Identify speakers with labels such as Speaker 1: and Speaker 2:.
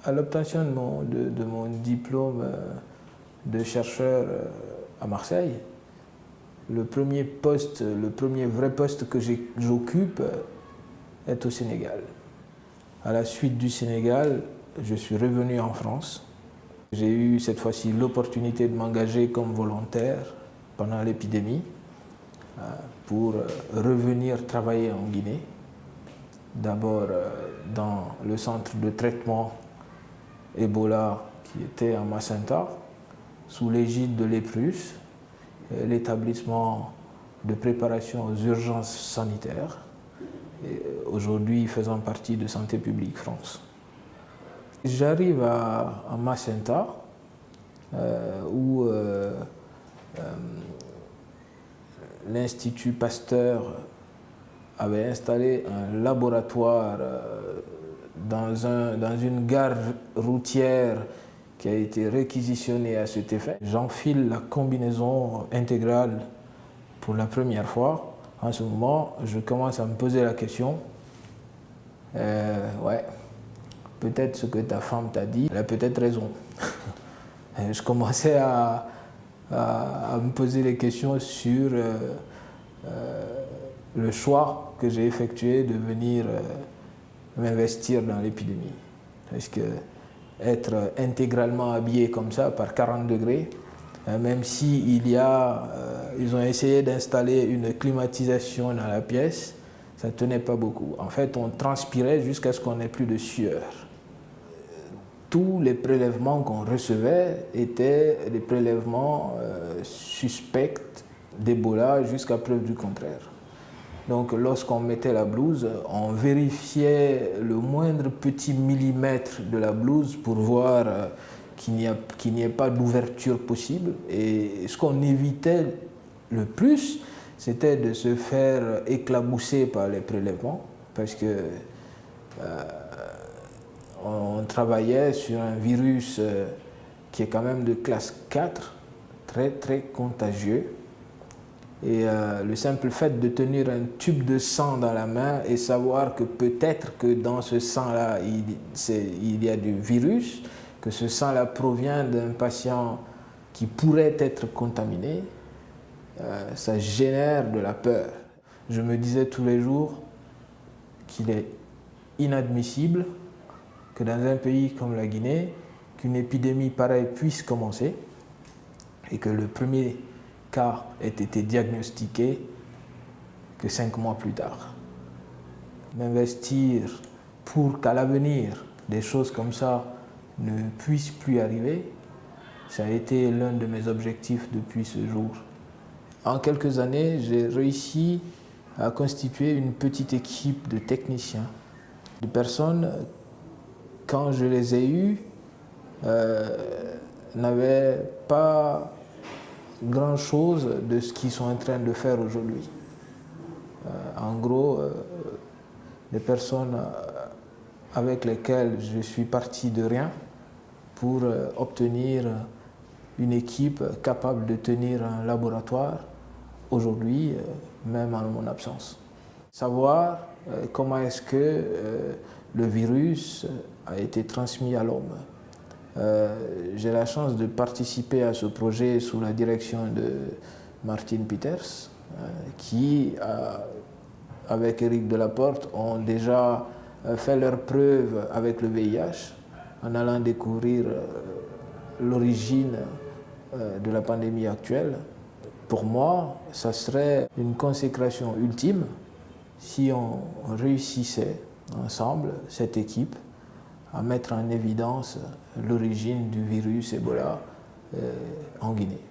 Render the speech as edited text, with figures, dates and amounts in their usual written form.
Speaker 1: À l'obtention de mon diplôme de chercheur à Marseille, le premier vrai poste que j'occupe est au Sénégal. À la suite du Sénégal, je suis revenu en France. J'ai eu cette fois-ci l'opportunité de m'engager comme volontaire pendant l'épidémie pour revenir travailler en Guinée. D'abord dans le centre de traitement Ebola qui était à Macenta, sous l'égide de l'EPRUS, l'établissement de préparation aux urgences sanitaires, aujourd'hui faisant partie de Santé publique France. J'arrive à Macenta, où l'Institut Pasteur avait installé un laboratoire dans une gare routière qui a été réquisitionnée à cet effet. J'enfile la combinaison intégrale pour la première fois. En ce moment, je commence à me poser la question, ouais, peut-être ce que ta femme t'a dit, elle a peut-être raison. Je commençais à me poser des questions sur le choix que j'ai effectué de venir m'investir dans l'épidémie. Parce que être intégralement habillé comme ça par 40 degrés, même si ils ont essayé d'installer une climatisation dans la pièce, ça ne tenait pas beaucoup. En fait, on transpirait jusqu'à ce qu'on n'ait plus de sueur. Tous les prélèvements qu'on recevait étaient des prélèvements suspects d'Ebola jusqu'à preuve du contraire. Donc lorsqu'on mettait la blouse, on vérifiait le moindre petit millimètre de la blouse pour voir qu'il n'y ait pas d'ouverture possible. Et ce qu'on évitait le plus, c'était de se faire éclabousser par les prélèvements, parce que on travaillait sur un virus qui est quand même de classe 4, très très contagieux. Et le simple fait de tenir un tube de sang dans la main et savoir que peut-être que dans ce sang-là, il y a du virus, que ce sang-là provient d'un patient qui pourrait être contaminé, ça génère de la peur. Je me disais tous les jours qu'il est inadmissible que dans un pays comme la Guinée, qu'une épidémie pareille puisse commencer et que le premier cas ait été diagnostiqué que 5 mois plus tard. M'investir pour qu'à l'avenir, des choses comme ça ne puissent plus arriver, ça a été l'un de mes objectifs depuis ce jour. En quelques années, j'ai réussi à constituer une petite équipe de techniciens, de personnes, quand je les ai eus, n'avaient pas grand-chose de ce qu'ils sont en train de faire aujourd'hui. En gros, des personnes avec lesquelles je suis parti de rien pour obtenir une équipe capable de tenir un laboratoire aujourd'hui, même en mon absence. Savoir comment est-ce que le virus a été transmis à l'homme. J'ai la chance de participer à ce projet sous la direction de Martin Peters, qui, avec Éric Delaporte, ont déjà fait leurs preuves avec le VIH, en allant découvrir l'origine de la pandémie actuelle. Pour moi, ça serait une consécration ultime si on réussissait ensemble, cette équipe, à mettre en évidence l'origine du virus Ebola en Guinée.